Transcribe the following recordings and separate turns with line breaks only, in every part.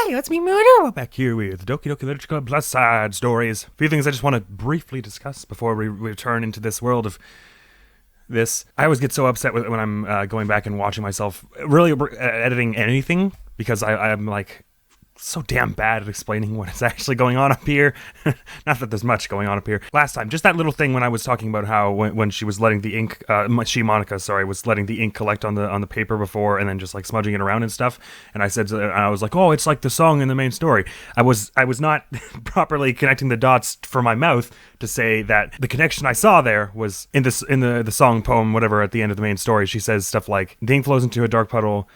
Hi, it's me, Murder. Back here with Doki-Doki Literature Club Plus Side Stories. A few things I just want to briefly discuss before we return into this world of this. I always get so upset when I'm going back and watching myself really editing anything because I'm like so damn bad at explaining what is actually going on up here. Not that there's much going on up here. Last time, just that little thing when I was talking about how when she was letting the ink, Monica, was letting the ink collect on the paper before and then just like smudging it around and stuff. And I was like, oh, it's like the song in the main story. I was not properly connecting the dots for my mouth to say that the connection I saw there was in the song, poem, whatever, at the end of the main story. She says stuff like, the ink flows into a dark puddle.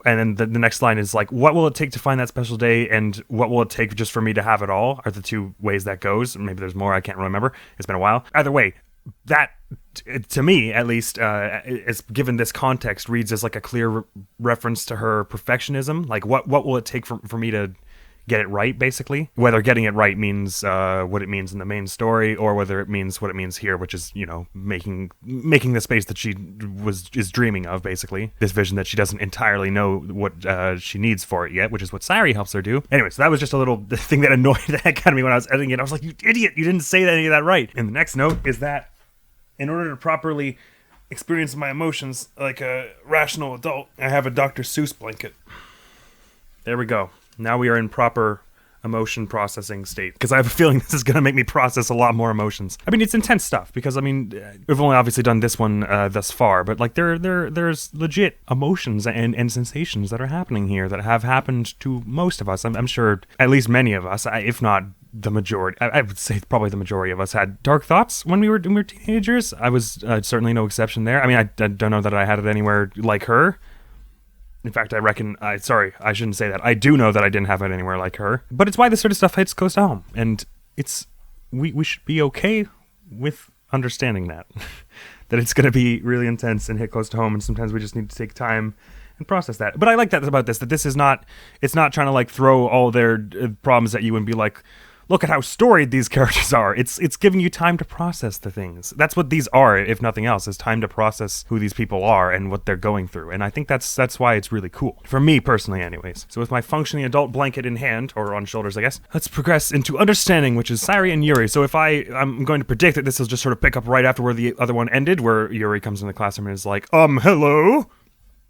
And then the next line is like, what will it take to find that special day, and what will it take just for me to have it all, are the two ways that goes. Maybe there's more, I can't remember. It's been a while. Either way, that, to me, at least, is given this context, reads as like a clear reference to her perfectionism. Like, what will it take for me to get it right, basically? Whether getting it right means what it means in the main story, or whether it means what it means here, which is, you know, making the space that she is dreaming of, basically. This vision that she doesn't entirely know what she needs for it yet, which is what Sayuri helps her do. Anyway, so that was just a little thing that annoyed the heck out of me when I was editing it. I was like, you idiot, you didn't say any of that right. And the next note is that in order to properly experience my emotions like a rational adult, I have a Dr. Seuss blanket. There we go. Now we are in proper emotion processing state, because I have a feeling this is going to make me process a lot more emotions. I mean, it's intense stuff, because, I mean, we've only obviously done this one thus far, but, like, there's legit emotions and sensations that are happening here that have happened to most of us. I'm sure at least many of us, if not the majority, I would say probably the majority of us had dark thoughts when we were teenagers. I was certainly no exception there. I mean, I don't know that I had it anywhere like her. In fact, I reckon, I shouldn't say that. I do know that I didn't have it anywhere like her. But it's why this sort of stuff hits close to home. And we should be okay with understanding that. That it's going to be really intense and hit close to home, and sometimes we just need to take time and process that. But I like that about this, that this is not, it's not trying to like throw all their problems at you and be like, look at how storied these characters are. It's giving you time to process the things. That's what these are, if nothing else, is time to process who these people are and what they're going through. And I think that's why it's really cool. For me, personally, anyways. So with my functioning adult blanket in hand, or on shoulders, I guess, let's progress into understanding, which is Sayuri and Yuri. So if I'm going to predict that this will just sort of pick up right after where the other one ended, where Yuri comes in the classroom and is like, hello?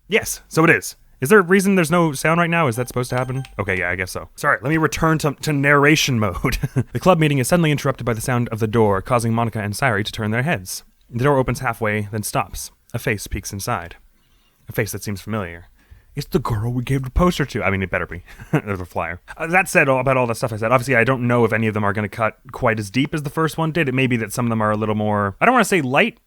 Yes, so it is. Is there a reason there's no sound right now? Is that supposed to happen? Okay, yeah, I guess so. Sorry, let me return to narration mode. The club meeting is suddenly interrupted by the sound of the door, causing Monica and Sayuri to turn their heads. The door opens halfway, then stops. A face peeks inside. A face that seems familiar. It's the girl we gave the poster to. I mean, it better be. There's a flyer. That said, about all the stuff I said, obviously I don't know if any of them are going to cut quite as deep as the first one did. It may be that some of them are a little more, I don't want to say light.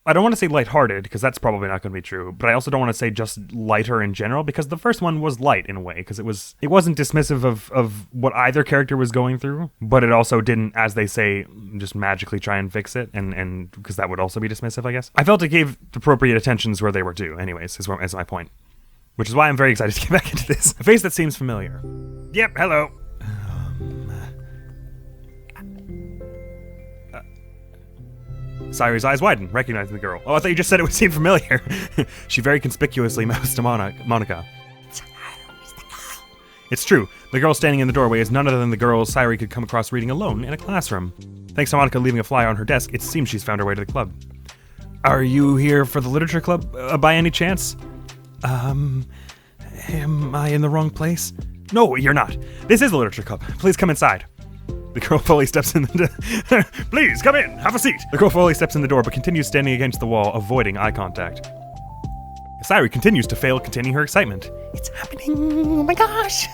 I don't want to say lighthearted, because that's probably not going to be true, but I also don't want to say just lighter in general, because the first one was light in a way, because it wasn't dismissive of what either character was going through, but it also didn't, as they say, just magically try and fix it, and because that would also be dismissive, I guess. I felt it gave appropriate attentions where they were due, anyways, is my point. Which is why I'm very excited to get back into this. A face that seems familiar. Yep, hello. Sayuri's eyes widen, recognizing the girl. Oh, I thought you just said it would seem familiar. She very conspicuously mouths to Monica. It's true. The girl standing in the doorway is none other than the girl Sayuri could come across reading alone in a classroom. Thanks to Monica leaving a flyer on her desk, it seems she's found her way to the club. Are you here for the literature club, by any chance? Am I in the wrong place? No, you're not. This is the literature club. Please come inside. The girl fully steps in the Please, come in, have a seat. The girl fully steps in the door, but continues standing against the wall, avoiding eye contact. Sayuri continues to fail, containing her excitement. It's happening, oh my gosh.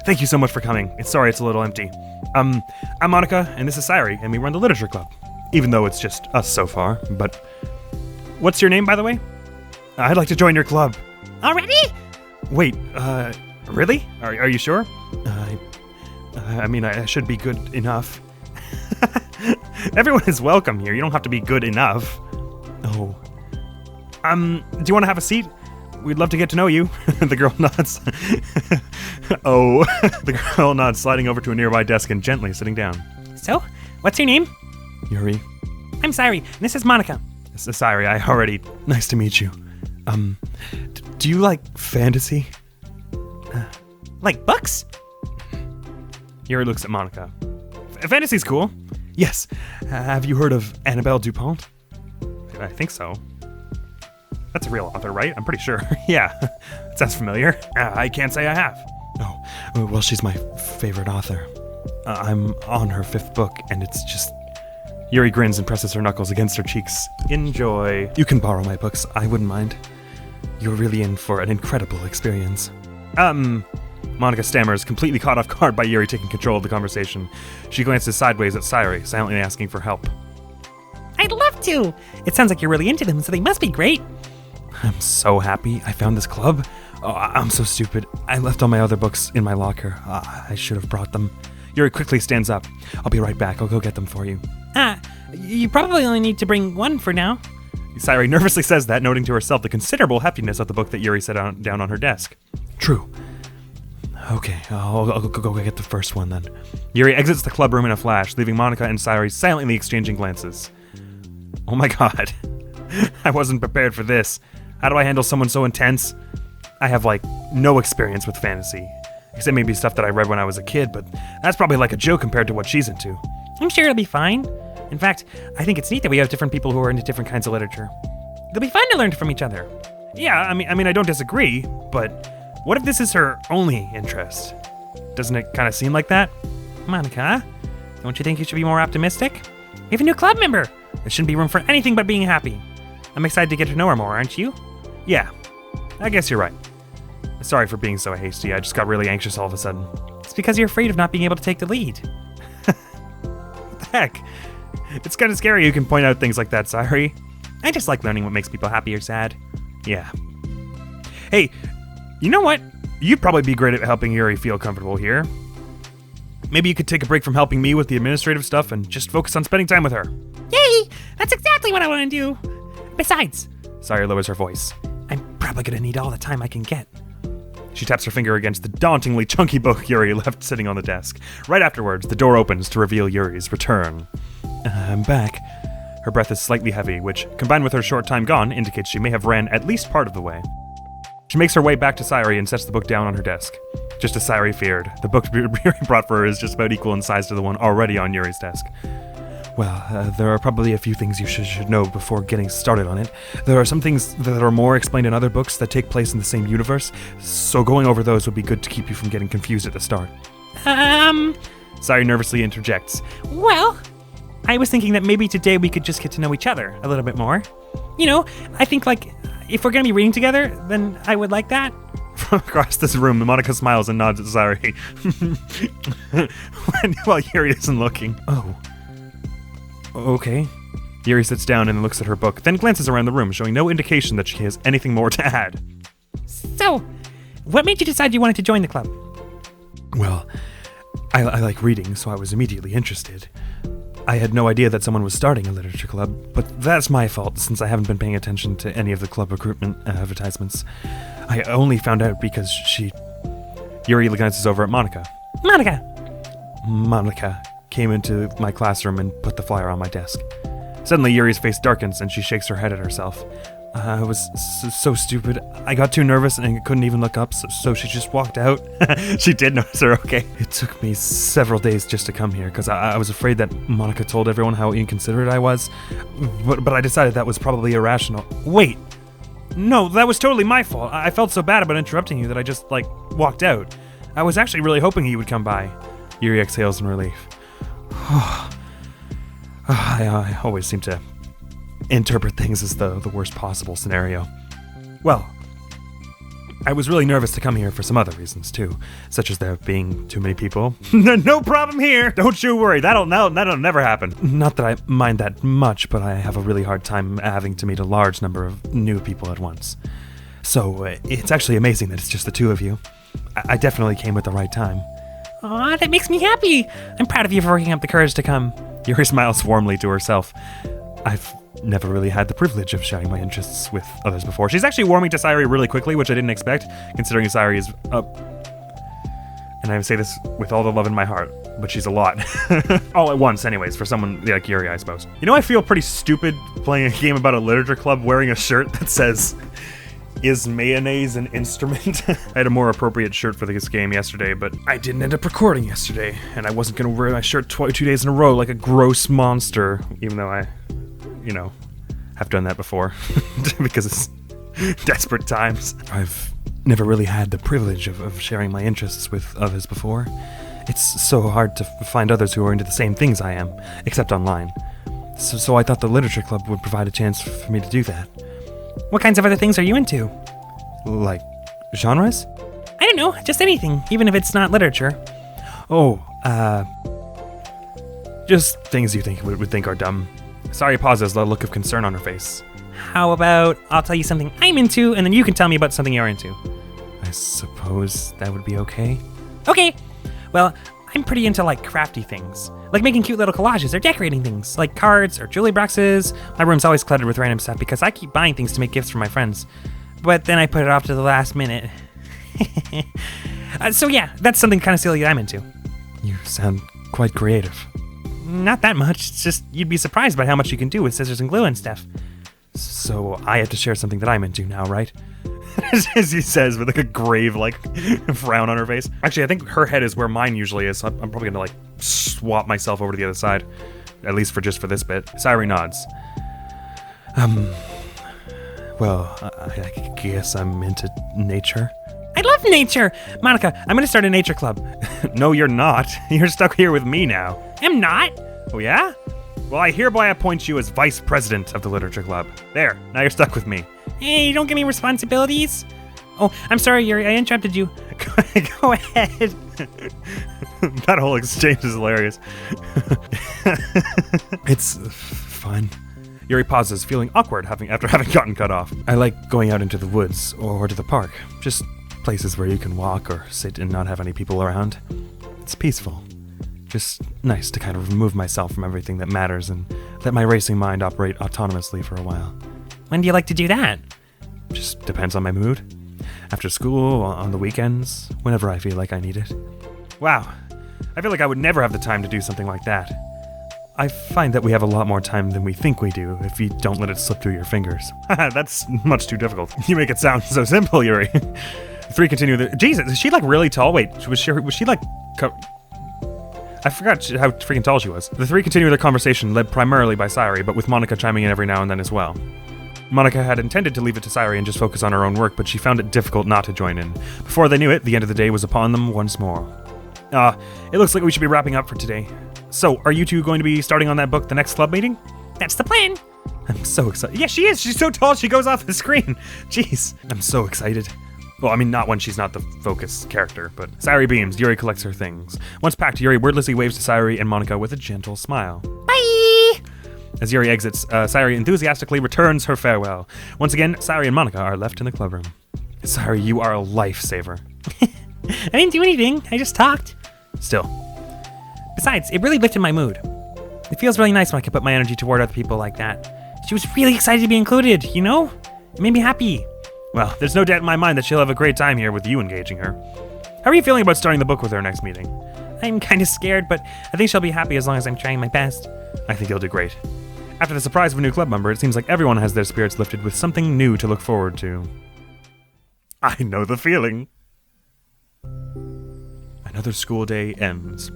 Thank you so much for coming. Sorry it's a little empty. I'm Monica, and this is Sayuri, and we run the literature club. Even though it's just us so far, but... What's your name, by the way? I'd like to join your club. Already? Wait, really? Are you sure? I mean, I should be good enough. Everyone is welcome here. You don't have to be good enough. Oh. Do you want to have a seat? We'd love to get to know you. The girl nods. Oh. The girl nods, sliding over to a nearby desk and gently sitting down. So, what's your name? Yuri. I'm Sayuri, and this is Monica. This is Sayuri, nice to meet you. Do you like fantasy?
Like books?
Yuri looks at Monica. Fantasy's cool. Yes. Have you heard of Annabelle Dupont? I think so. That's a real author, right? I'm pretty sure. Yeah. That sounds familiar. I can't say I have. Oh, well, she's my favorite author. I'm on her 5th book, and it's just... Yuri grins and presses her knuckles against her cheeks. Enjoy. You can borrow my books. I wouldn't mind. You're really in for an incredible experience. Monica stammers, completely caught off guard by Yuri taking control of the conversation. She glances sideways at Sayuri, silently asking for help.
I'd love to. It sounds like you're really into them, so they must be great.
I'm so happy I found this club. Oh, I'm so stupid. I left all my other books in my locker. I should have brought them. Yuri quickly stands up. I'll be right back. I'll go get them for you.
You probably only need to bring one for now.
Sayuri nervously says that, noting to herself the considerable heftiness of the book that Yuri set down on her desk. True. Okay, I'll go get the first one then. Yuri exits the club room in a flash, leaving Monica and Sayuri silently exchanging glances. Oh my god. I wasn't prepared for this. How do I handle someone so intense? I have, no experience with fantasy. Except maybe stuff that I read when I was a kid, but that's probably like a joke compared to what she's into.
I'm sure it'll be fine. In fact, I think it's neat that we have different people who are into different kinds of literature. It'll be fun to learn from each other.
Yeah, I mean, I don't disagree, but what if this is her only interest? Doesn't it kind of seem like that?
Monica, don't you think you should be more optimistic? We have a new club member. There shouldn't be room for anything but being happy. I'm excited to get to know her more, aren't you?
Yeah, I guess you're right. Sorry for being so hasty. I just got really anxious all of a sudden.
It's because you're afraid of not being able to take the lead.
What the heck? It's kind of scary you can point out things like that, Sayuri.
I just like learning what makes people happy or sad.
Yeah. Hey, you know what? You'd probably be great at helping Yuri feel comfortable here. Maybe you could take a break from helping me with the administrative stuff and just focus on spending time with her.
Yay! That's exactly what I want to do. Besides,
Sayuri lowers her voice.
I'm probably going to need all the time I can get.
She taps her finger against the dauntingly chunky book Yuri left sitting on the desk. Right afterwards, the door opens to reveal Yuri's return. I'm back. Her breath is slightly heavy, which, combined with her short time gone, indicates she may have ran at least part of the way. She makes her way back to Sayuri and sets the book down on her desk. Just as Sayuri feared, the book Yuri brought for her is just about equal in size to the one already on Yuri's desk. Well, there are probably a few things you should know before getting started on it. There are some things that are more explained in other books that take place in the same universe, so going over those would be good to keep you from getting confused at the start. Sayuri nervously interjects.
Well, I was thinking that maybe today we could just get to know each other a little bit more. You know, I think, if we're going to be reading together, then I would like that.
From across this room, Monica smiles and nods at Sayuri. While Yuri isn't looking. Oh. Okay. Yuri sits down and looks at her book, then glances around the room, showing no indication that she has anything more to add.
So, what made you decide you wanted to join the club?
Well, I like reading, so I was immediately interested. I had no idea that someone was starting a literature club, but that's my fault since I haven't been paying attention to any of the club recruitment advertisements. I only found out because Yuri glances over at Monica. Monica came into my classroom and put the flyer on my desk. Suddenly, Yuri's face darkens and she shakes her head at herself. I was so stupid. I got too nervous and couldn't even look up, so she just walked out. She did notice her, okay. It took me several days just to come here because I was afraid that Monica told everyone how inconsiderate I was. But I decided that was probably irrational. Wait. No, that was totally my fault. I felt so bad about interrupting you that I just, walked out. I was actually really hoping you would come by. Yuri exhales in relief. I always seem to interpret things as the worst possible scenario. Well, I was really nervous to come here for some other reasons too, such as there being too many people. No problem here. Don't you worry. That'll never happen. Not that I mind that much, but I have a really hard time having to meet a large number of new people at once. So it's actually amazing that it's just the two of you. I definitely came at the right time.
Aw, that makes me happy. I'm proud of you for working up the courage to come.
Yuri smiles warmly to herself. I've never really had the privilege of sharing my interests with others before. She's actually warming to Sayuri really quickly, which I didn't expect, considering Sayuri is and I say this with all the love in my heart, but she's a lot. All at once, anyways, for someone like Yuri, I suppose. You know, I feel pretty stupid playing a game about a literature club wearing a shirt that says, Is mayonnaise an instrument? I had a more appropriate shirt for this game yesterday, but I didn't end up recording yesterday, and I wasn't gonna wear my shirt 2 days in a row like a gross monster, even though I, have done that before, because it's desperate times. I've never really had the privilege of sharing my interests with others before. It's so hard to find others who are into the same things I am, except online. So I thought the literature club would provide a chance for me to do that.
What kinds of other things are you into?
Like, genres?
I don't know, just anything, even if it's not literature.
Oh, just things you would think are dumb. Sari pauses, the look of concern on her face.
How about I'll tell you something I'm into, and then you can tell me about something you're into?
I suppose that would be okay.
Okay. Well, I'm pretty into crafty things. Like making cute little collages or decorating things, like cards or jewelry boxes. My room's always cluttered with random stuff because I keep buying things to make gifts for my friends. But then I put it off to the last minute. So yeah, that's something kind of silly that I'm into.
You sound quite creative.
Not that much, it's just you'd be surprised by how much you can do with scissors and glue and stuff.
So I have to share something that I'm into now, right? As he says with a grave frown on her face. Actually, I think her head is where mine usually is, so I'm probably gonna swap myself over to the other side, at least for this bit. Sari nods. Well, I guess I'm into nature.
I love nature! Monica, I'm gonna start a nature club.
No, you're not. You're stuck here with me now.
I'm not.
Oh yeah? Well, I hereby appoint you as vice president of the literature club. There, now you're stuck with me.
Hey, don't give me responsibilities. Oh, I'm sorry, Yuri, I interrupted you. Go ahead.
That whole exchange is hilarious. It's fine. Yuri pauses, feeling awkward after having gotten cut off. I like going out into the woods or to the park. Just places where you can walk or sit and not have any people around. It's peaceful. Just nice to kind of remove myself from everything that matters and let my racing mind operate autonomously for a while.
When do you like to do that?
Just depends on my mood. After school, on the weekends, whenever I feel like I need it. Wow, I feel like I would never have the time to do something like that. I find that we have a lot more time than we think we do if you don't let it slip through your fingers. That's much too difficult. You make it sound so simple, Yuri. The three continue. Jesus, is she really tall? Wait, was she I forgot how freaking tall she was. The three continue their conversation, led primarily by Sayuri, but with Monica chiming in every now and then as well. Monica had intended to leave it to Sayuri and just focus on her own work, but she found it difficult not to join in. Before they knew it, the end of the day was upon them once more. It looks like we should be wrapping up for today. So, are you two going to be starting on that book the next club meeting?
That's the plan.
I'm so excited. Yeah, she is. She's so tall she goes off the screen. Jeez. I'm so excited. Well, I mean, not when she's not the focus character, but Sayuri beams. Yuri collects her things. Once packed, Yuri wordlessly waves to Sayuri and Monica with a gentle smile.
Bye!
As Yuri exits, Sayuri enthusiastically returns her farewell. Once again, Sayuri and Monica are left in the clubroom. Sayuri, you are a lifesaver.
I didn't do anything. I just talked.
Still.
Besides, it really lifted my mood. It feels really nice when I can put my energy toward other people like that. She was really excited to be included, you know? It made me happy.
Well, there's no doubt in my mind that she'll have a great time here with you engaging her. How are you feeling about starting the book with her next meeting?
I'm kind of scared, but I think she'll be happy as long as I'm trying my best.
I think you'll do great. After the surprise of a new club member, it seems like everyone has their spirits lifted with something new to look forward to. I know the feeling. Another school day ends.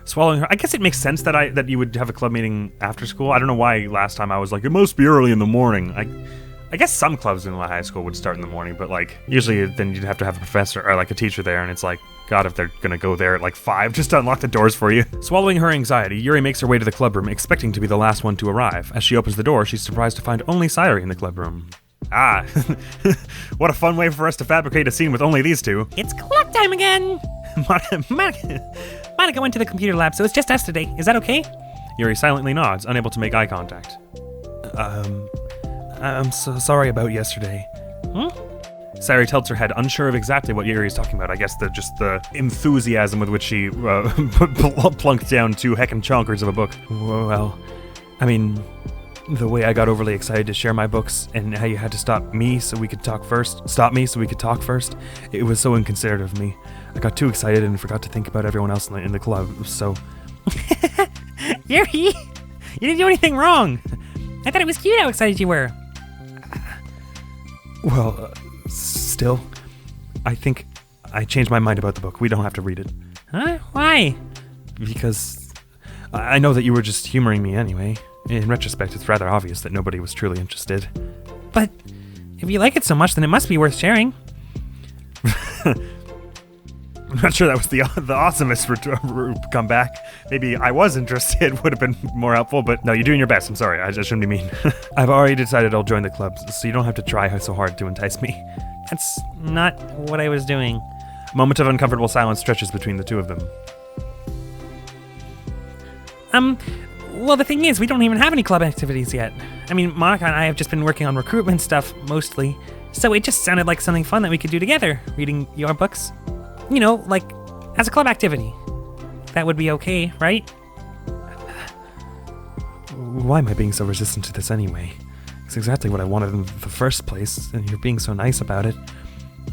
Swallowing her. I guess it makes sense that you would have a club meeting after school. I don't know why last time I was like, it must be early in the morning. I guess some clubs in my high school would start in the morning, but usually then you'd have to have a professor or a teacher there, and it's God, if they're gonna go there at 5 just to unlock the doors for you. Swallowing her anxiety, Yuri makes her way to the clubroom, expecting to be the last one to arrive. As she opens the door, she's surprised to find only Sayuri in the clubroom. Ah, what a fun way for us to fabricate a scene with only these two.
It's clock time again! Monica went to the computer lab, so it's just us today. Is that okay?
Yuri silently nods, unable to make eye contact. I'm so sorry about yesterday. Sayuri tilts her head, unsure of exactly what Yuri is talking about. I guess the enthusiasm with which she plunked down 2 heckin' chonkers of a book. Well, I mean, the way I got overly excited to share my books and how you had to stop me so we could talk first. It was so inconsiderate of me. I got too excited and forgot to think about everyone else in the club, so...
Yuri, you didn't do anything wrong. I thought it was cute how excited you were.
Well, still, I think I changed my mind about the book. We don't have to read it.
Huh? Why?
Because I know that you were just humoring me anyway. In retrospect, it's rather obvious that nobody was truly interested.
But if you like it so much, then it must be worth sharing.
I'm not sure that was the awesomest comeback. Maybe I was interested, would have been more helpful, but no, you're doing your best. I'm sorry, I shouldn't be mean. I've already decided I'll join the club, so you don't have to try so hard to entice me.
That's not what I was doing.
A moment of uncomfortable silence stretches between the two of them.
Well, the thing is, we don't even have any club activities yet. I mean, Monica and I have just been working on recruitment stuff, mostly. So it just sounded like something fun that we could do together, reading your books. You know, like, as a club activity. That would be okay, right?
Why am I being so resistant to this anyway? It's exactly what I wanted in the first place, and you're being so nice about it.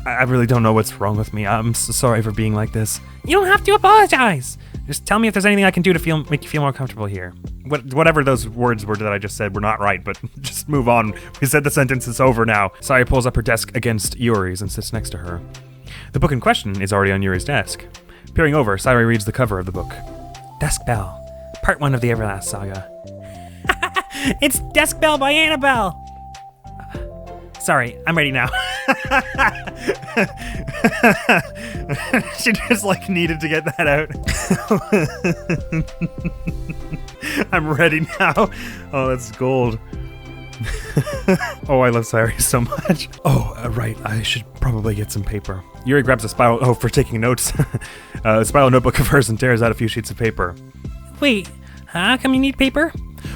I really don't know what's wrong with me. I'm so sorry for being like this.
You don't have to apologize. Just tell me if there's anything I can do to make you feel more comfortable here.
Whatever those words were that I just said were not right, but just move on. We said the sentence is over now. Sayuri pulls up her desk against Yuri's and sits next to her. The book in question is already on Yuri's desk. Peering over, Sayuri reads the cover of the book.
Dusk Bell, Part 1 of the Everlast Saga. It's Dusk Bell by Annabelle! Sorry, I'm ready now.
She just needed to get that out. I'm ready now. Oh, that's gold. Oh, I love Sayuri so much. Oh, right. I should probably get some paper. Yuri grabs a spiral. Oh, for taking notes. A spiral notebook of hers and tears out a few sheets of paper.
Wait, how come you need paper?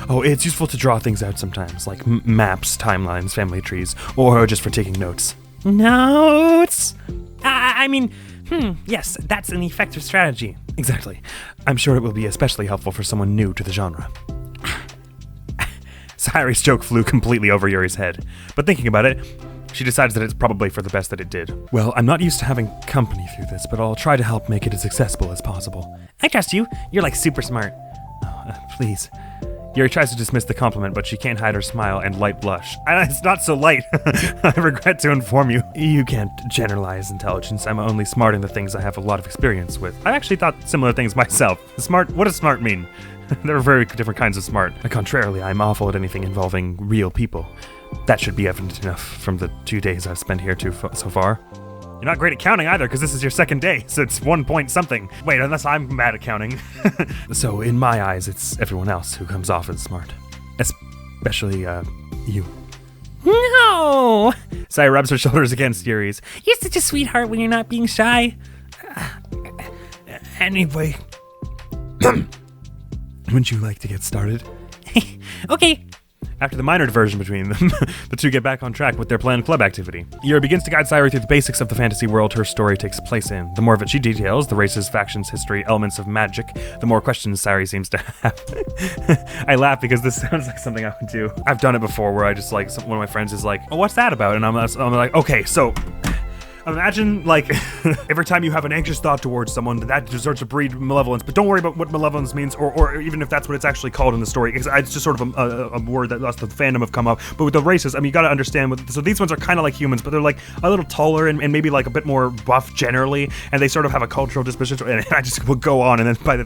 Oh, it's useful to draw things out sometimes, like maps, timelines, family trees, or just for taking notes.
Notes? Yes, that's an effective strategy.
Exactly. I'm sure it will be especially helpful for someone new to the genre. Sayuri's joke flew completely over Yuri's head, but thinking about it, she decides that it's probably for the best that it did. Well, I'm not used to having company through this, but I'll try to help make it as accessible as possible.
I trust you. You're super smart.
Oh, please. Yuri tries to dismiss the compliment, but she can't hide her smile and light blush. And it's not so light. I regret to inform you. You can't generalize intelligence. I'm only smart in the things I have a lot of experience with. I've actually thought similar things myself. Smart? What does smart mean? There are very different kinds of smart. Contrarily, I'm awful at anything involving real people. That should be evident enough from the 2 days I've spent here so far. You're not great at counting either, because this is your second day, so it's 1 point something. Wait, unless I'm bad at counting. So in my eyes, it's everyone else who comes off as smart. Especially, you.
No!
Sayuri rubs her shoulders against Yuri's.
You're such a sweetheart when you're not being shy.
Anyway. Wouldn't you like to get started?
Okay.
After the minor diversion between them, the two get back on track with their planned club activity. Yuri begins to guide Sayuri through the basics of the fantasy world her story takes place in. The more of it she details, the races, factions, history, elements of magic, the more questions Sayuri seems to have. I laugh because this sounds like something I would do. I've done it before where I just one of my friends is like, oh, what's that about? And I'm like, okay, so imagine every time you have an anxious thought towards someone, that deserves to breed malevolence, but don't worry about what malevolence means, or even if that's what it's actually called in the story, because it's just sort of a word that us, the fandom, have come up. But with the races, you gotta understand, so these ones are kind of like humans, but they're a little taller and maybe a bit more buff generally, and they sort of have a cultural disposition, and I just will go on, and then by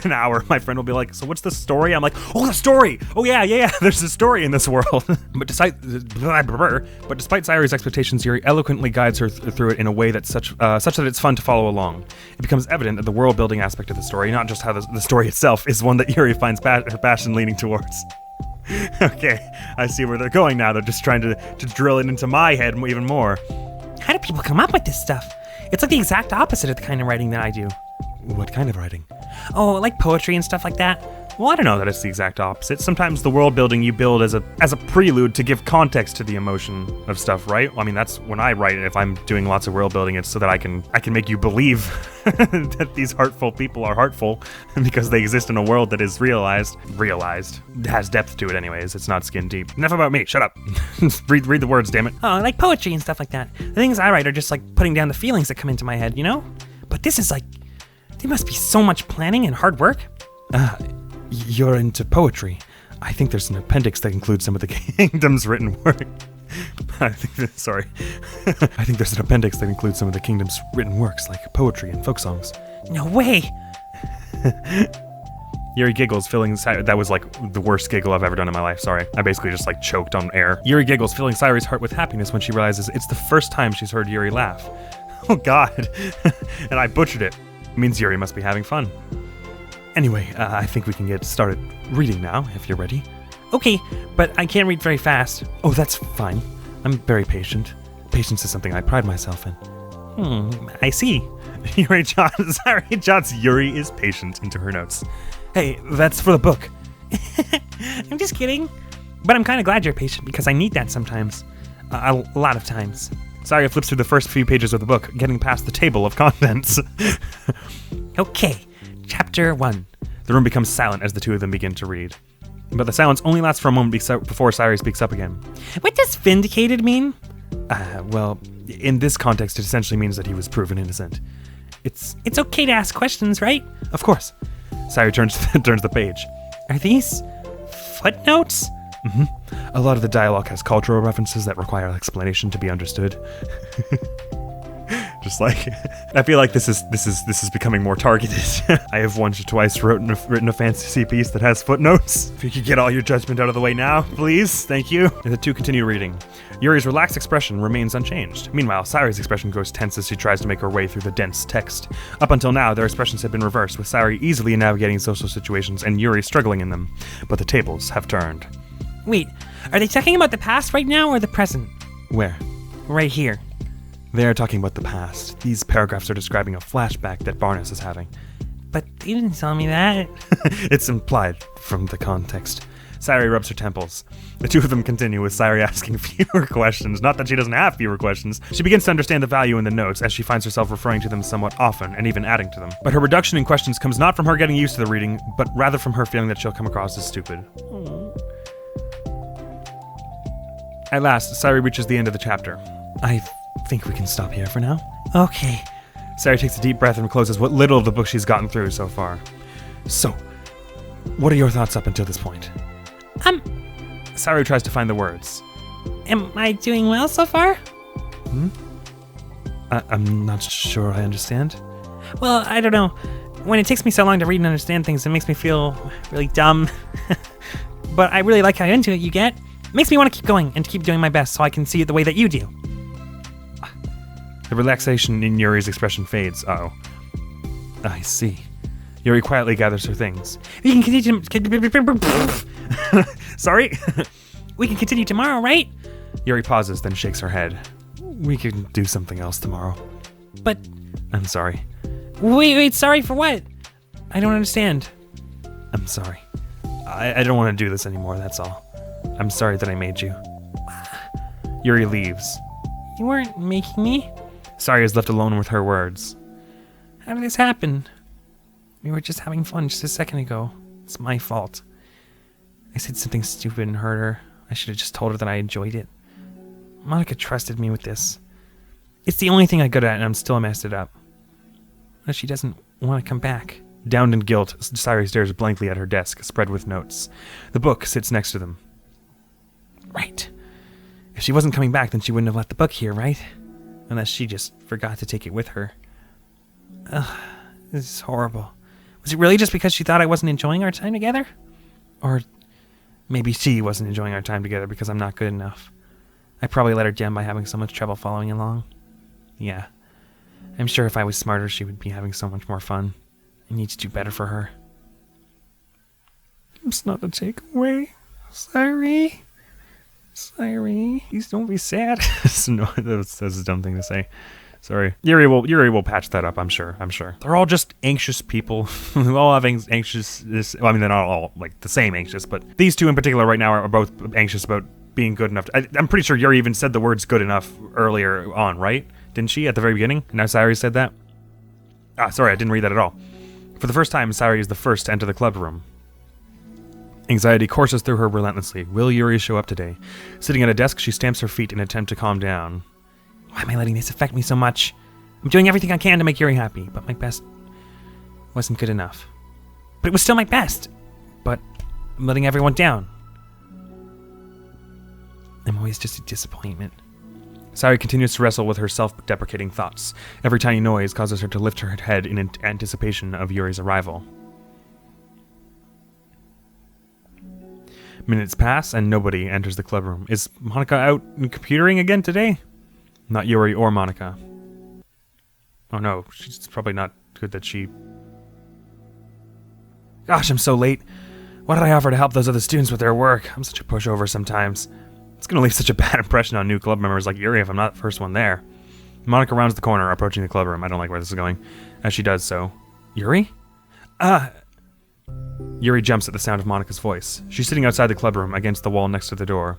an hour, my friend will be like, so what's the story? I'm like, oh, the story! Oh yeah, there's a story in this world. But despite Sayuri's expectations, Yuri eloquently guides her through it in a way that's such that it's fun to follow along. It becomes evident that the world building aspect of the story, not just how the story itself, is one that Yuri finds her passion leaning towards. Okay, I see where they're going now. They're just trying to drill it into my head even more.
How do people come up with this stuff? It's the exact opposite of the kind of writing that I do.
What kind of writing?
Oh, like poetry and stuff like that.
Well, I don't know that it's the exact opposite. Sometimes the world building you build as a prelude to give context to the emotion of stuff, right? I mean, that's when I write. If I'm doing lots of world building, it's so that I can make you believe that these heartful people are heartful because they exist in a world that is realized. It has depth to it anyways. It's not skin deep. Enough about me. Shut up. read the words, damn it.
Oh, like poetry and stuff like that. The things I write are just putting down the feelings that come into my head, you know? But this is there must be so much planning and hard work.
You're into poetry. I think there's an appendix that includes some of the kingdom's written work. I think there's an appendix that includes some of the kingdom's written works, like poetry and folk songs.
No way!
Yuri giggles, that was like the worst giggle I've ever done in my life, sorry. I basically just like choked on air. Yuri giggles, filling Sayuri's heart with happiness when she realizes it's the first time she's heard Yuri laugh. Oh god. And I butchered it. It means Yuri must be having fun. Anyway, I think we can get started reading now, if you're ready.
Okay, but I can't read very fast.
Oh, that's fine. I'm very patient. Patience is something I pride myself in.
I see.
Yuri jots Yuri is patient into her notes. Hey, that's for the book.
I'm just kidding. But I'm kind of glad you're patient because I need that sometimes. A lot of times.
Sayuri flips through the first few pages of the book, getting past the table of contents.
Okay, chapter 1.
The room becomes silent as the two of them begin to read. But the silence only lasts for a moment before Sayuri speaks up again.
What does vindicated mean?
Well, in this context, it essentially means that he was proven innocent.
It's okay to ask questions, right?
Of course. Sayuri turns the page.
Are these footnotes?
Mm-hmm. A lot of the dialogue has cultural references that require explanation to be understood. Just like, I feel like this is becoming more targeted. I have once or twice written a fantasy piece that has footnotes. If you could get all your judgment out of the way now, please. Thank you. And the two continue reading. Yuri's relaxed expression remains unchanged. Meanwhile, Sayuri's expression grows tense as she tries to make her way through the dense text. Up until now, their expressions have been reversed, with Sayuri easily navigating social situations and Yuri struggling in them. But the tables have turned.
Wait, are they talking about the past right now or the present?
Where?
Right here.
They are talking about the past. These paragraphs are describing a flashback that Barnes is having.
But you didn't tell me that.
It's implied from the context. Sayuri rubs her temples. The two of them continue, with Sayuri asking fewer questions. Not that she doesn't have fewer questions. She begins to understand the value in the notes as she finds herself referring to them somewhat often and even adding to them. But her reduction in questions comes not from her getting used to the reading, but rather from her feeling that she'll come across as stupid. At last, Sayuri reaches the end of the chapter. I think we can stop here for now.
Okay.
Sayuri takes a deep breath and closes what little of the book she's gotten through so far. So, what are your thoughts up until this point? Sayuri tries to find the words.
Am I doing well so far?
I'm not sure I understand.
Well, I don't know. When it takes me so long to read and understand things, it makes me feel really dumb. But I really like how into it you get. It makes me want to keep going and to keep doing my best so I can see it the way that you do.
The relaxation in Yuri's expression fades. Uh-oh. I see. Yuri quietly gathers her things.
We can continue.
Sorry?
We can continue tomorrow, right?
Yuri pauses, then shakes her head. We can do something else tomorrow.
But...
I'm sorry.
Wait, sorry for what? I don't understand.
I'm sorry. I don't want to do this anymore, that's all. I'm sorry that I made you. Yuri leaves.
You weren't making me?
Sayuri is left alone with her words.
How did this happen? We were just having fun just a second ago. It's my fault. I said something stupid and hurt her. I should have just told her that I enjoyed it. Monica trusted me with this. It's the only thing I'm good at, and I'm still messed it up. But she doesn't want to come back.
Downed in guilt, Sayuri stares blankly at her desk, spread with notes. The book sits next to them.
Right. If she wasn't coming back, then she wouldn't have left the book here, right? Unless she just forgot to take it with her. Ugh, this is horrible. Was it really just because she thought I wasn't enjoying our time together? Or maybe she wasn't enjoying our time together because I'm not good enough. I probably let her down by having so much trouble following along. Yeah. I'm sure if I was smarter, she would be having so much more fun. I need to do better for her. It's not a takeaway. Sayuri. Please don't be sad.
No, that's a dumb thing to say. Sorry. Yuri will patch that up, I'm sure. They're all just anxious people. They all have anxious. Well, I mean, they're not all like the same anxious, but these two in particular right now are both anxious about being good enough. I'm pretty sure Yuri even said the words good enough earlier on, right? Didn't she at the very beginning? Now Sayuri said that? Sorry, I didn't read that at all. For the first time, Sayuri is the first to enter the club room. Anxiety courses through her relentlessly. Will Yuri show up today? Sitting at a desk, she stamps her feet in an attempt to calm down. Why am I letting this affect me so much? I'm doing everything I can to make Yuri happy, but my best wasn't good enough. But it was still my best. But I'm letting everyone down.
I'm always just a disappointment.
Sayuri continues to wrestle with her self-deprecating thoughts. Every tiny noise causes her to lift her head in anticipation of Yuri's arrival. Minutes pass, and nobody enters the club room. Is Monika out computering again today? Not Yuri or Monika. Oh no, it's probably not good that she... Gosh, I'm so late. Why did I offer to help those other students with their work? I'm such a pushover sometimes. It's gonna leave such a bad impression on new club members like Yuri if I'm not the first one there. Monika rounds the corner, approaching the club room. I don't like where this is going. As she does so... Yuri? Yuri jumps at the sound of Monika's voice. She's sitting outside the club room, against the wall next to the door.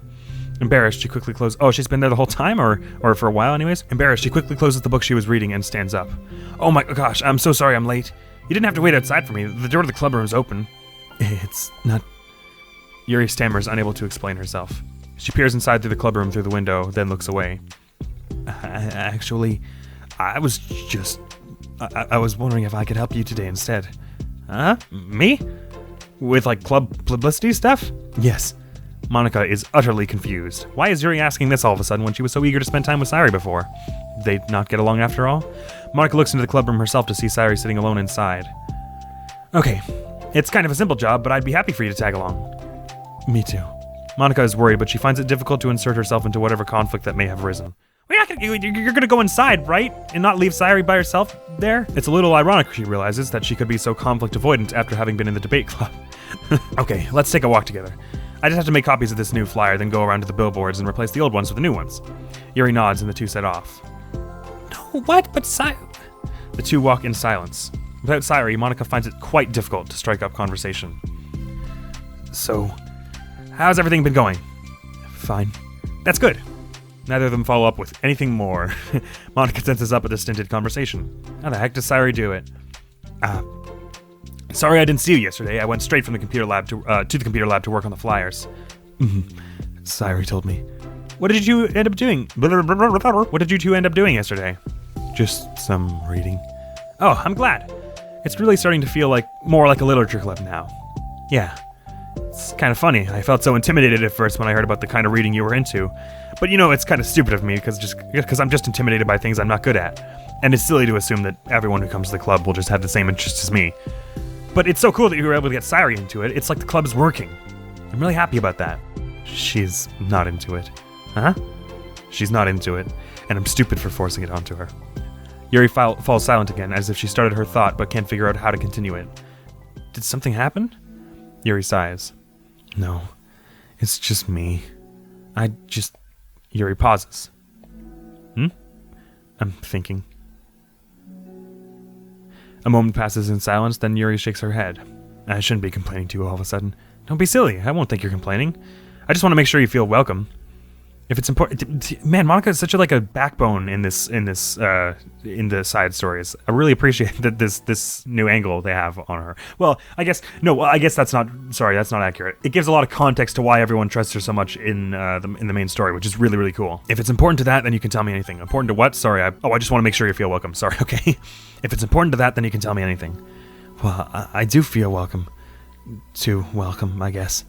Embarrassed, she quickly closes... Oh, she's been there the whole time? Or for a while, anyways? Embarrassed, she quickly closes the book she was reading and stands up. Oh my gosh, I'm so sorry I'm late. You didn't have to wait outside for me. The door to the club room is open. It's not... Yuri stammers, unable to explain herself. She peers inside through the club room through the window, then looks away. Actually, I was just... I was wondering if I could help you today instead. Huh? Me? With, like, club publicity stuff? Yes. Monika is utterly confused. Why is Yuri asking this all of a sudden when she was so eager to spend time with Sayuri before? They'd not get along after all? Monika looks into the club room herself to see Sayuri sitting alone inside. Okay, it's kind of a simple job, but I'd be happy for you to tag along. Me too. Monika is worried, but she finds it difficult to insert herself into whatever conflict that may have arisen. You're gonna go inside, right? And not leave Sayuri by herself there? It's a little ironic, she realizes, that she could be so conflict avoidant after having been in the debate club. Okay, let's take a walk together. I just have to make copies of this new flyer, then go around to the billboards and replace the old ones with the new ones. Yuri nods and the two set off.
No, what? But
The two walk in silence. Without Sayuri, Monika finds it quite difficult to strike up conversation. So, how's everything been going? Fine. That's good. Neither of them follow up with anything more. Monika tenses up at the stinted conversation. How the heck does Sayuri do it? Sorry I didn't see you yesterday. I went straight from the computer lab to the computer lab to work on the flyers. Sayuri told me. What did you end up doing? What did you two end up doing yesterday? Just some reading. Oh, I'm glad. It's really starting to feel more like a literature club now. Yeah. It's kind of funny. I felt so intimidated at first when I heard about the kind of reading you were into. But it's kind of stupid of me because I'm just intimidated by things I'm not good at. And it's silly to assume that everyone who comes to the club will just have the same interests as me. But it's so cool that you were able to get Sayuri into it. It's like the club is working. I'm really happy about that. She's not into it. Huh? She's not into it, and I'm stupid for forcing it onto her. Yuri falls silent again, as if she started her thought but can't figure out how to continue it. Did something happen? Yuri sighs. No, it's just me. Yuri pauses. I'm thinking. A moment passes in silence, then Yuri shakes her head. I shouldn't be complaining to you all of a sudden. Don't be silly. I won't think you're complaining. I just want to make sure you feel welcome. If it's important, man, Monika is such a backbone in the side stories. I really appreciate that this new angle they have on her. Well, I guess that's not accurate. It gives a lot of context to why everyone trusts her so much in the main story, which is really, really cool. If it's important to that, then you can tell me anything. Important to what? Sorry, I just want to make sure you feel welcome. Sorry, okay. If it's important to that, then you can tell me anything. Well, I do feel welcome. Too welcome, I guess.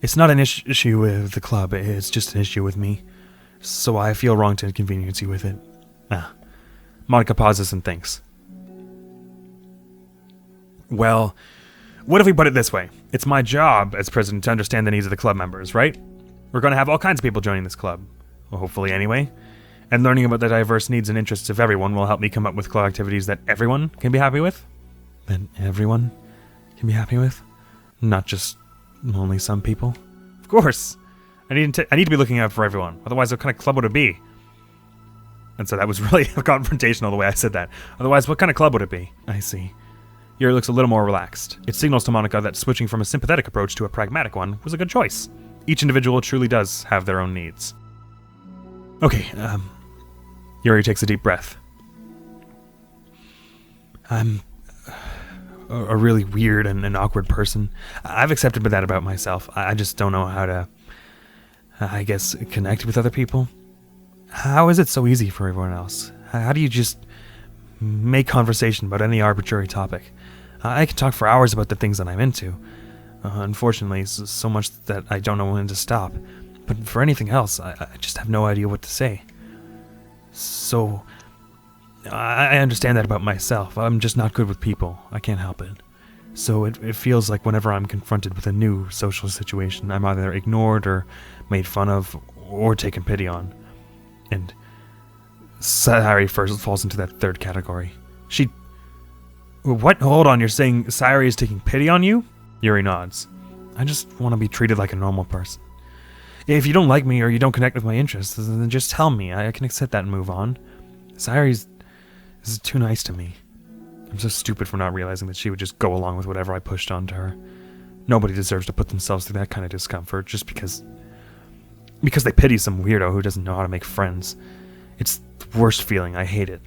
It's not an issue with the club, it's just an issue with me. So I feel wrong to inconvenience you with it. Monika pauses and thinks. Well, what if we put it this way? It's my job as president to understand the needs of the club members, right? We're going to have all kinds of people joining this club. Well, hopefully anyway. And learning about the diverse needs and interests of everyone will help me come up with club activities that everyone can be happy with. That everyone can be happy with? Not just only some people? Of course. I need to be looking out for everyone. Otherwise, what kind of club would it be? And so that was really confrontational the way I said that. Otherwise, what kind of club would it be? I see. Yuri looks a little more relaxed. It signals to Monika that switching from a sympathetic approach to a pragmatic one was a good choice. Each individual truly does have their own needs. Okay, Yuri takes a deep breath. I'm a really weird and awkward person. I've accepted that about myself. I just don't know how to, I guess, connect with other people. How is it so easy for everyone else? How do you just make conversation about any arbitrary topic? I can talk for hours about the things that I'm into. Unfortunately, so much that I don't know when to stop. But for anything else, I just have no idea what to say. So, I understand that about myself. I'm just not good with people. I can't help it. So it feels like whenever I'm confronted with a new social situation, I'm either ignored or made fun of or taken pity on. And Sayuri first falls into that third category. What? Hold on, you're saying Sayuri is taking pity on you? Yuri nods. I just want to be treated like a normal person. If you don't like me or you don't connect with my interests, then just tell me. I can accept that and move on. Sayuri's this is too nice to me. I'm so stupid for not realizing that she would just go along with whatever I pushed onto her. Nobody deserves to put themselves through that kind of discomfort just because they pity some weirdo who doesn't know how to make friends. It's the worst feeling. I hate it.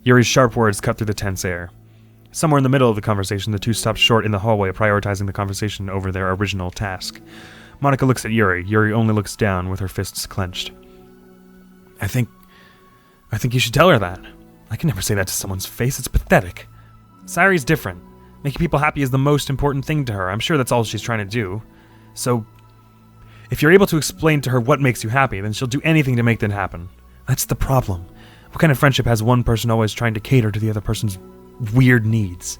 Yuri's sharp words cut through the tense air. Somewhere in the middle of the conversation, the two stopped short in the hallway, prioritizing the conversation over their original task. Monica looks at Yuri. Yuri only looks down with her fists clenched. I think you should tell her that. I can never say that to someone's face. It's pathetic. Sayuri's different. Making people happy is the most important thing to her. I'm sure that's all she's trying to do. So, if you're able to explain to her what makes you happy, then she'll do anything to make that happen. That's the problem. What kind of friendship has one person always trying to cater to the other person's weird needs?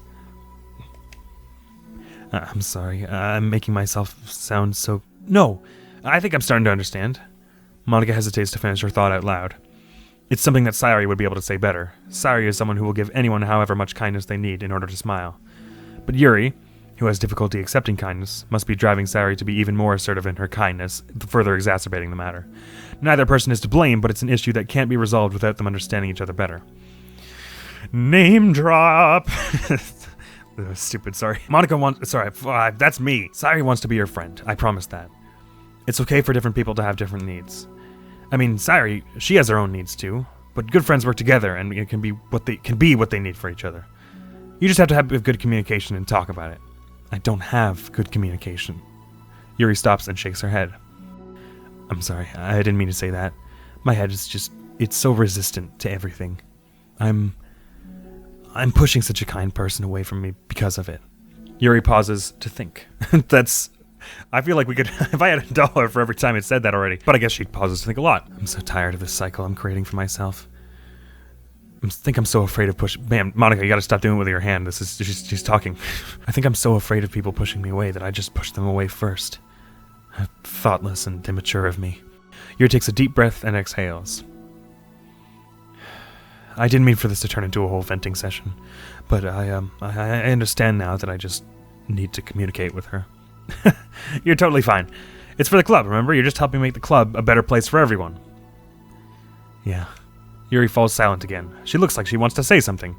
I'm sorry. I'm making myself sound so... No, I think I'm starting to understand. Monica hesitates to finish her thought out loud. It's something that Sayuri would be able to say better. Sayuri is someone who will give anyone however much kindness they need in order to smile. But Yuri, who has difficulty accepting kindness, must be driving Sayuri to be even more assertive in her kindness, further exacerbating the matter. Neither person is to blame, but it's an issue that can't be resolved without them understanding each other better. Name drop! Stupid, sorry. That's me. Sayuri wants to be your friend. I promise that. It's okay for different people to have different needs. I mean, Sayuri, she has her own needs too, but good friends work together and it can be what they need for each other. You just have to have good communication and talk about it. I don't have good communication. Yuri stops and shakes her head. I'm sorry, I didn't mean to say that. My head is just, it's so resistant to everything. I'm pushing such a kind person away from me because of it. Yuri pauses to think. I feel like we could, if I had $1 for every time it said that already. But I guess she pauses to think a lot. I'm so tired of this cycle I'm creating for myself. I think I'm so afraid of pushing... Man, Monica, you gotta stop doing it with your hand. She's talking. I think I'm so afraid of people pushing me away that I just push them away first. Thoughtless and immature of me. Yuri takes a deep breath and exhales. I didn't mean for this to turn into a whole venting session, but I understand now that I just need to communicate with her. You're totally fine. It's for the club, remember? You're just helping make the club a better place for everyone. Yeah. Yuri falls silent again. She looks like she wants to say something.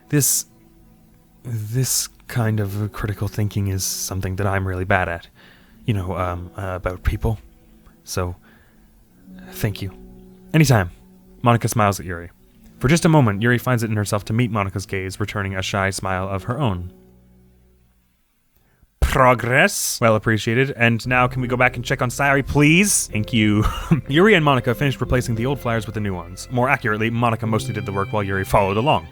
This kind of critical thinking is something that I'm really bad at. You know, about people. So, thank you. Anytime. Monica smiles at Yuri. For just a moment, Yuri finds it in herself to meet Monica's gaze, returning a shy smile of her own. Progress. Well appreciated. And now can we go back and check on Sayuri, please? Thank you. Yuri and Monica finished replacing the old flyers with the new ones. More accurately, Monica mostly did the work while Yuri followed along.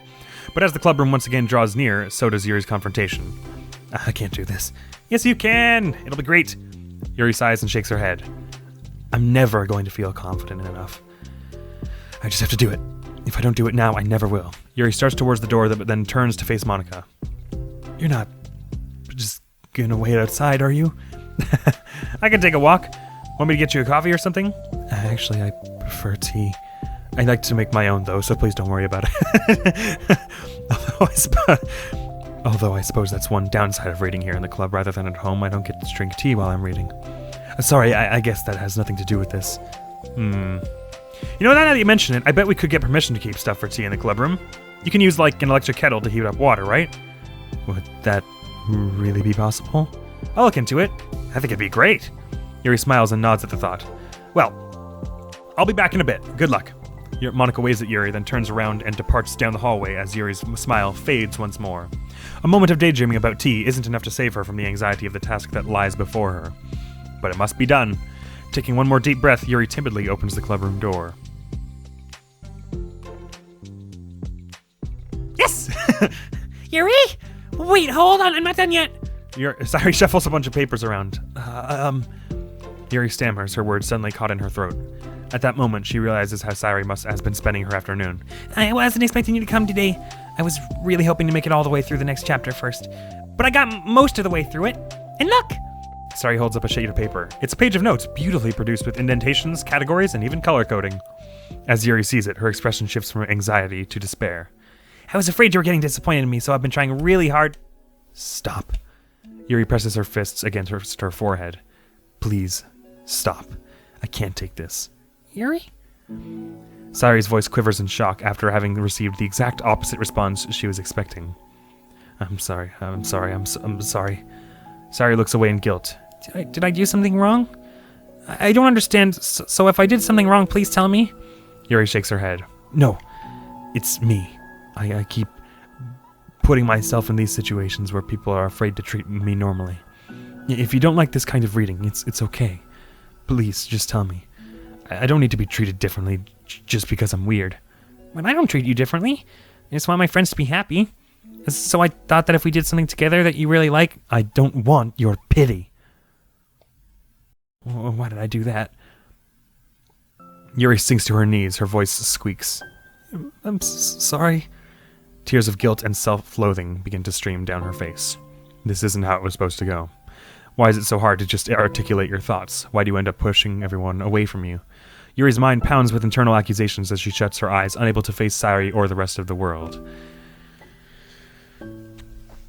But as the club room once again draws near, so does Yuri's confrontation. I can't do this. Yes, you can. It'll be great. Yuri sighs and shakes her head. I'm never going to feel confident enough. I just have to do it. If I don't do it now, I never will. Yuri starts towards the door, but then turns to face Monica. You're not just gonna wait outside, are you? I can take a walk. Want me to get you a coffee or something? Actually, I prefer tea. I like to make my own, though, so please don't worry about it. Although I suppose that's one downside of reading here in the club rather than at home. I don't get to drink tea while I'm reading. Sorry, I guess that has nothing to do with this. You know, now that you mention it, I bet we could get permission to keep stuff for tea in the club room. You can use, like, an electric kettle to heat up water, right? Would that really be possible? I'll look into it. I think it'd be great. Yuri smiles and nods at the thought. Well, I'll be back in a bit. Good luck. Monica waves at Yuri, then turns around and departs down the hallway as Yuri's smile fades once more. A moment of daydreaming about tea isn't enough to save her from the anxiety of the task that lies before her. But it must be done. Taking one more deep breath, Yuri timidly opens the clubroom door.
Yes! Yuri? Wait, hold on, I'm not done yet.
Sayuri shuffles a bunch of papers around. Yuri stammers, her words suddenly caught in her throat. At that moment, she realizes how Sayuri has been spending her afternoon.
I wasn't expecting you to come today. I was really hoping to make it all the way through the next chapter first. But I got most of the way through it. And look!
Sayuri holds up a sheet of paper. It's a page of notes, beautifully produced with indentations, categories, and even color coding. As Yuri sees it, her expression shifts from anxiety to despair.
I was afraid you were getting disappointed in me, so I've been trying really hard.
Stop. Yuri presses her fists against her forehead. Please, stop. I can't take this.
Yuri?
Sayuri's voice quivers in shock after having received the exact opposite response she was expecting. I'm sorry. I'm sorry. Sayuri looks away in guilt.
Did I do something wrong? I don't understand, so if I did something wrong, please tell me.
Yuri shakes her head. No, it's me. I keep putting myself in these situations where people are afraid to treat me normally. If you don't like this kind of reading, it's okay. Please, just tell me. I don't need to be treated differently just because I'm weird.
But I don't treat you differently. I just want my friends to be happy. So I thought that if we did something together that you really like...
I don't want your pity. Why did I do that? Yuri sinks to her knees, her voice squeaks. I'm sorry. Tears of guilt and self-loathing begin to stream down her face. This isn't how it was supposed to go. Why is it so hard to just articulate your thoughts? Why do you end up pushing everyone away from you? Yuri's mind pounds with internal accusations as she shuts her eyes, unable to face Sayuri or the rest of the world.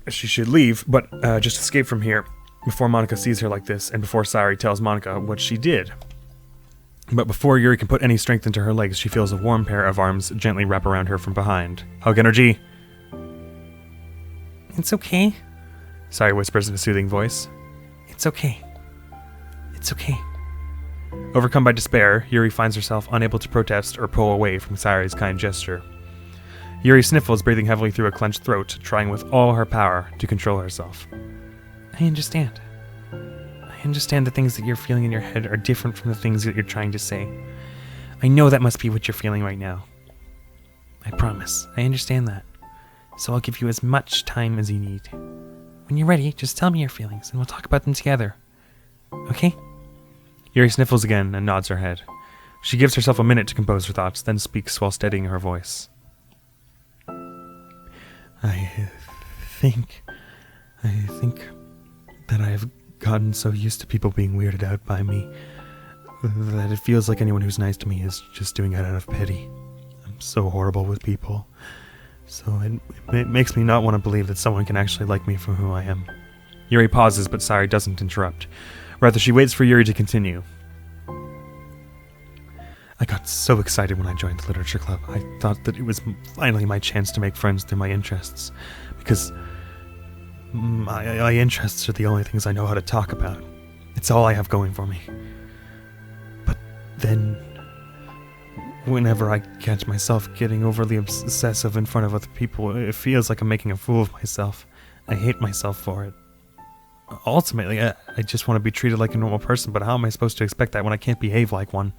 She should leave, but just escape from here before Monica sees her like this and before Sayuri tells Monica what she did. But before Yuri can put any strength into her legs, she feels a warm pair of arms gently wrap around her from behind. Hug energy.
It's okay.
Sayuri whispers in a soothing voice.
It's okay. It's okay.
Overcome by despair, Yuri finds herself unable to protest or pull away from Sayuri's kind gesture. Yuri sniffles, breathing heavily through a clenched throat, trying with all her power to control herself.
I understand. I understand the things that you're feeling in your head are different from the things that you're trying to say. I know that must be what you're feeling right now. I promise. I understand that. So I'll give you as much time as you need. When you're ready, just tell me your feelings, and we'll talk about them together. Okay?
Yuri sniffles again and nods her head. She gives herself a minute to compose her thoughts, then speaks while steadying her voice. I think that I have gotten so used to people being weirded out by me that it feels like anyone who's nice to me is just doing it out of pity. I'm so horrible with people. So it makes me not want to believe that someone can actually like me for who I am. Yuri pauses, but Sayuri doesn't interrupt. Rather, she waits for Yuri to continue. I got so excited when I joined the literature club. I thought that it was finally my chance to make friends through my interests, because my interests are the only things I know how to talk about. It's all I have going for me. But then, whenever I catch myself getting overly obsessive in front of other people, it feels like I'm making a fool of myself. I hate myself for it. Ultimately, I just want to be treated like a normal person, but how am I supposed to expect that when I can't behave like one?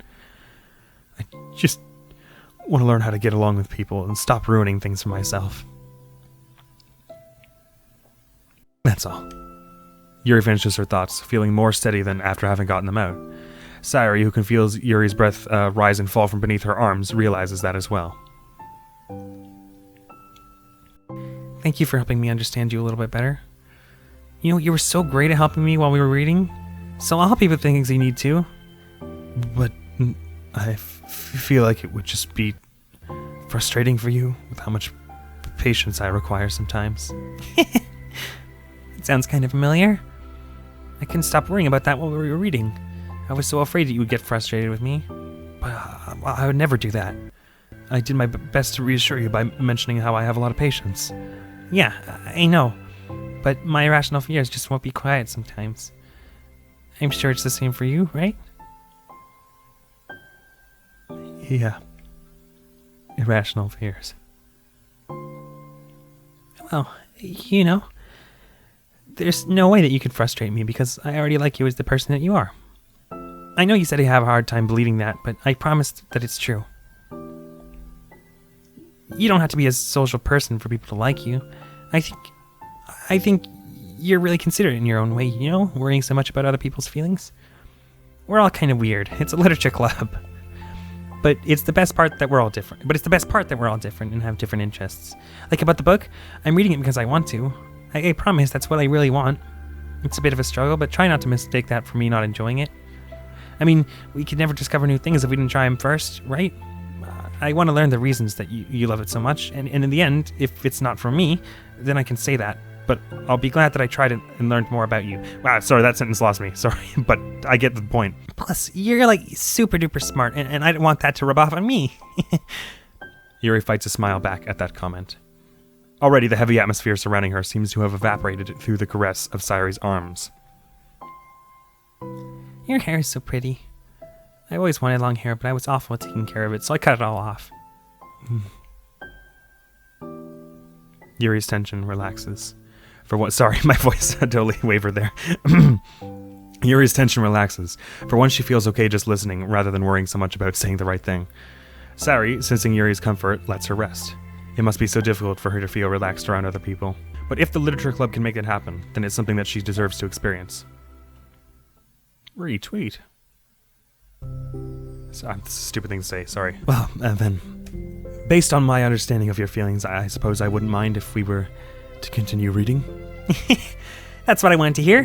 I just want to learn how to get along with people and stop ruining things for myself. That's all. Yuri finishes her thoughts, feeling more steady than after having gotten them out. Sayuri, who can feel Yuri's breath rise and fall from beneath her arms, realizes that as well.
Thank you for helping me understand you a little bit better. You know, you were so great at helping me while we were reading, so I'll help you with things you need to.
But I feel like it would just be frustrating for you with how much patience I require sometimes.
It sounds kind of familiar. I couldn't stop worrying about that while we were reading. I was so afraid that you would get frustrated with me. But I would never do that. I did my best to reassure you by mentioning how I have a lot of patience. Yeah, I know. But my irrational fears just won't be quiet sometimes. I'm sure it's the same for you, right?
Yeah. Irrational fears.
Well, you know, there's no way that you could frustrate me because I already like you as the person that you are. I know you said you have a hard time believing that, but I promised that it's true. You don't have to be a social person for people to like you. I think you're really considerate in your own way, you know, worrying so much about other people's feelings. We're all kind of weird. It's a literature club. But it's the best part that we're all different. And have different interests. Like about the book, I'm reading it because I want to. I promise that's what I really want. It's a bit of a struggle, but try not to mistake that for me not enjoying it. I mean, we could never discover new things if we didn't try them first, right? I want to learn the reasons that you love it so much, and in the end, if it's not for me, then I can say that. But I'll be glad that I tried it and learned more about you. Wow, sorry, that sentence lost me. Sorry, but I get the point. Plus, you're like super duper smart, and I don't want that to rub off on me. Yuri fights a smile back at that comment. Already, the heavy atmosphere surrounding her seems to have evaporated through the caress of Sayori's arms. Your hair is so pretty. I always wanted long hair, but I was awful at taking care of it, so I cut it all off. Yuri's tension relaxes. Sorry, my voice totally wavered there. Yuri's tension relaxes. For once, she feels okay just listening, rather than worrying so much about saying the right thing. Sayori, sensing Yuri's comfort, lets her rest. It must be so difficult for her to feel relaxed around other people. But if the literature club can make it happen, then it's something that she deserves to experience. Retweet. That's a stupid thing to say, sorry. Well, then, based on my understanding of your feelings, I suppose I wouldn't mind if we were to continue reading. That's what I wanted to hear.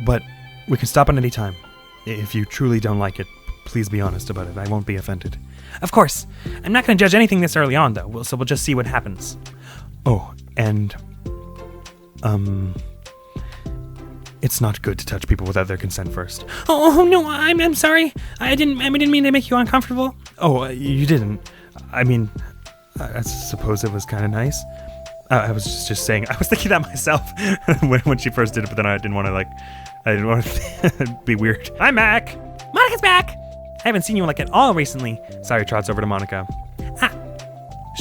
But we can stop at any time. If you truly don't like it, please be honest about it. I won't be offended. Of course. I'm not going to judge anything this early on, though, so we'll just see what happens. Oh, and... It's not good to touch people without their consent first. Oh no, I'm sorry. I didn't mean to make you uncomfortable. Oh, you didn't. I mean, I suppose it was kind of nice. I was just saying. I was thinking that myself when she first did it, but then I didn't want to be weird. I'm back. Monica's back. I haven't seen you like at all recently. Sayori trots over to Monica.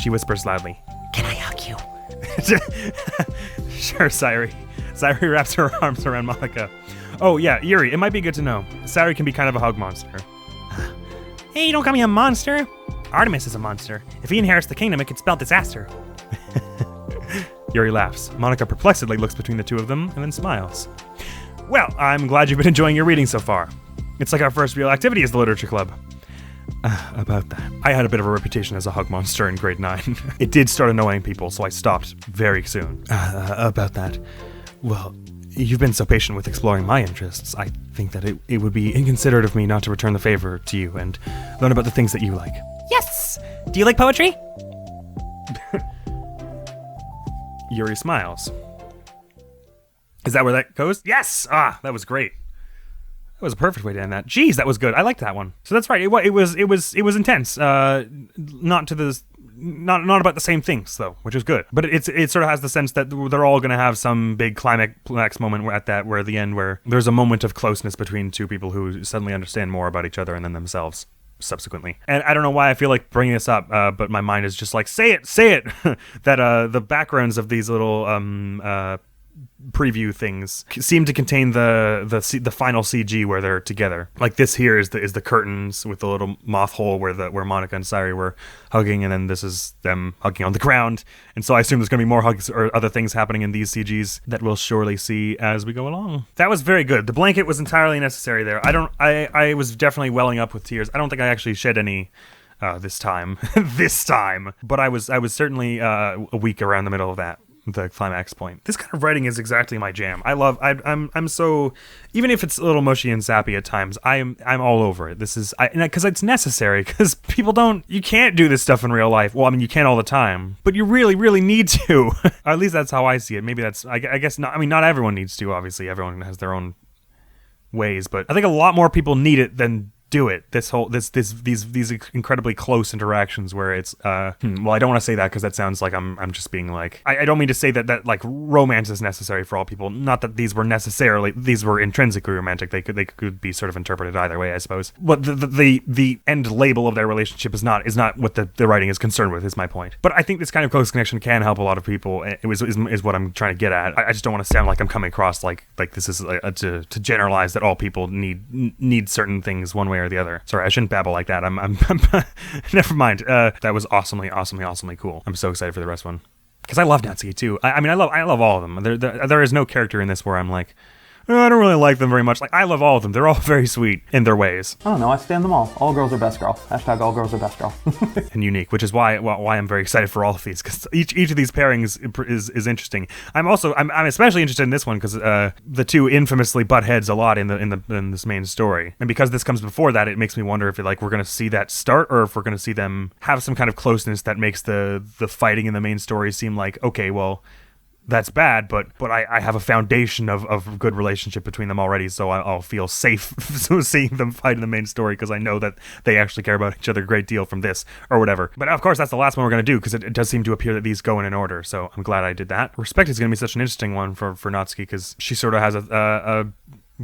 She whispers loudly. Can I hug you? Sure, Sayori. Sayori wraps her arms around Monica. Oh yeah, Yuri, it might be good to know. Sayori can be kind of a hug monster. Hey, don't call me a monster. Artemis is a monster. If he inherits the kingdom, it could spell disaster. Yuri laughs. Monica perplexedly looks between the two of them and then smiles. Well, I'm glad you've been enjoying your reading so far. It's like our first real activity as the literature club. About that. I had a bit of a reputation as a hug monster in grade 9. It did start annoying people, so I stopped very soon. About that. Well, you've been so patient with exploring my interests. I think that it would be inconsiderate of me not to return the favor to you and learn about the things that you like. Yes! Do you like poetry? Yuri smiles. Is that where that goes? Yes! That was great. That was a perfect way to end that. Jeez, that was good. I liked that one. So that's right. It was intense. Not about the same things though, which is good. But it sort of has the sense that they're all going to have some big climax moment where at the end where there's a moment of closeness between two people who suddenly understand more about each other and then themselves subsequently. And I don't know why I feel like bringing this up, but my mind is just like, say it, that the backgrounds of these little preview things seem to contain the final CG where they're together. Like this here is the curtains with the little moth hole where Monica and Sayori were hugging, and then this is them hugging on the ground. And so I assume there's going to be more hugs or other things happening in these CGs that we'll surely see as we go along. That was very good. The blanket was entirely necessary there. I was definitely welling up with tears. I don't think I actually shed any this time, but I was certainly a week around the middle of that. The climax point. This kind of writing is exactly my jam. I'm so, even if it's a little mushy and sappy at times, I'm all over it. This is, because it's necessary, because you can't do this stuff in real life. Well, I mean, you can all the time, but you really, really need to. At least that's how I see it. Maybe that's, I guess not, I mean, not everyone needs to, obviously. Everyone has their own ways, but I think a lot more people need it than do it. These incredibly close interactions where it's well, I don't want to say that because that sounds like I'm just being like, I don't mean to say that like romance is necessary for all people. Not that these were intrinsically romantic. They could be sort of interpreted either way, I suppose. But the end label of their relationship is not what the writing is concerned with, is my point. But I think this kind of close connection can help a lot of people. Is what I'm trying to get at. I just don't want to sound like I'm coming across like this is to generalize that all people need certain things one way or the other. Sorry, I shouldn't babble like that. I'm never mind. That was awesomely cool. I'm so excited for the rest one.
Because I love Natsuki too. I mean, I love all of them. There is no character in this where I'm like, "Oh, I don't really like them very much." Like, I love all of them. They're all very sweet in their ways.
I don't know, I stand them all. All girls are best girl. Hashtag all girls are best girl.
And unique, which is why I'm very excited for all of these, because each of these pairings is interesting. I'm especially interested in this one because the two infamously butt heads a lot in this main story, and because this comes before that, it makes me wonder if we're going to see that start, or if we're going to see them have some kind of closeness that makes the fighting in the main story seem like, okay, well, that's bad, but I have a foundation of good relationship between them already, so I'll feel safe seeing them fight in the main story, because I know that they actually care about each other a great deal from this, or whatever. But of course, that's the last one we're going to do, because it does seem to appear that these go in an order, so I'm glad I did that. Respect is going to be such an interesting one for Natsuki, because she sort of has a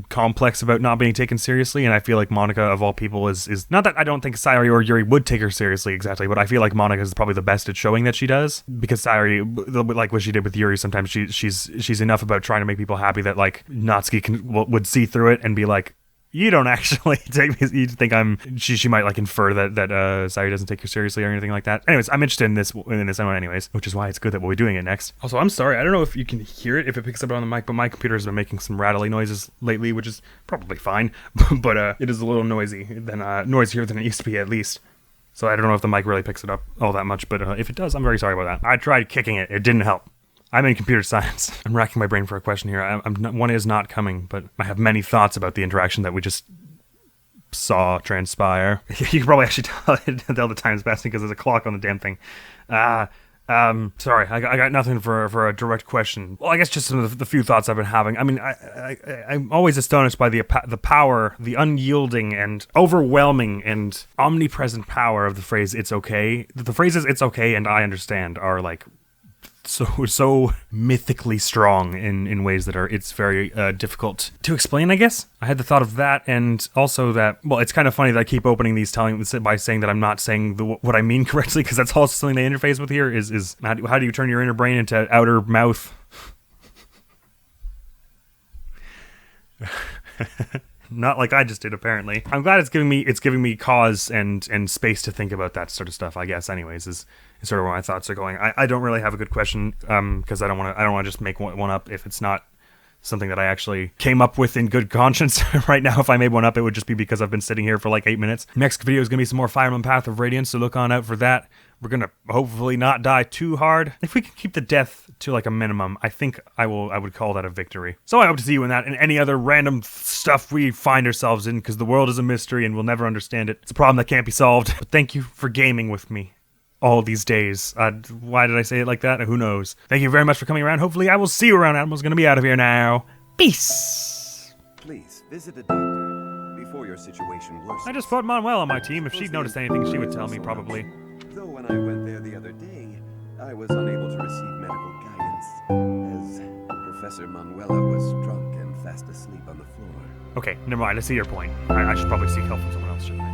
complex about not being taken seriously, and I feel like Monica, of all people, is not that I don't think Sayori or Yuri would take her seriously exactly, but I feel like Monica is probably the best at showing that she does, because Sayori, a little bit like what she did with Yuri, sometimes she's enough about trying to make people happy that like Natsuki would see through it and be like, you don't actually take me. You think I'm. She might like infer that Sayori doesn't take her seriously or anything like that. Anyways, I'm interested in this one anyways, which is why it's good that we'll be doing it next. Also, I'm sorry, I don't know if you can hear it, if it picks up on the mic, but my computer has been making some rattly noises lately, which is probably fine. But it is a little noisier than it used to be, at least. So I don't know if the mic really picks it up all that much, but if it does, I'm very sorry about that. I tried kicking it; it didn't help. I'm in computer science. I'm racking my brain for a question here. One is not coming, but I have many thoughts about the interaction that we just saw transpire. You can probably actually tell the time's passing because there's a clock on the damn thing. Sorry, I got nothing for a direct question. Well, I guess just some of the few thoughts I've been having. I mean, I'm always astonished by the power, the unyielding and overwhelming and omnipresent power of the phrase "it's okay." The phrases "it's okay" and "I understand" are like so mythically strong in ways that it's very difficult to explain, I guess. I had the thought of that, and also that, well, it's kind of funny that I keep opening these by saying that I'm not saying what I mean correctly, because that's also something they interface with here, is how do you turn your inner brain into outer mouth? Not like I just did, apparently. I'm glad it's giving me cause and space to think about that sort of stuff, I guess, anyways, is sort of where my thoughts are going. I don't really have a good question, because I don't want to just make one up if it's not something that I actually came up with in good conscience. Right now, if I made one up, it would just be because I've been sitting here for like 8 minutes. Next video is going to be some more Fire Emblem Path of Radiance, so look on out for that. We're going to hopefully not die too hard. If we can keep the death to like a minimum, I think I would call that a victory. So I hope to see you in that and any other random stuff we find ourselves in, because the world is a mystery and we'll never understand it. It's a problem that can't be solved. But thank you for gaming with me all these days. Why did I say it like that? Who knows? Thank you very much for coming around. Hopefully I will see you around. Admiral's going to be out of here now. Peace!
Please visit a doctor before your situation worsens.
I just put Manuel on my team. If she'd noticed anything, she would tell me, probably.
Though when I went there the other day, I was unable to receive medical guidance, as Professor Manuela was drunk and fast asleep on the floor.
Okay, never mind. I see your point. I should probably seek help from someone else, shouldn't I?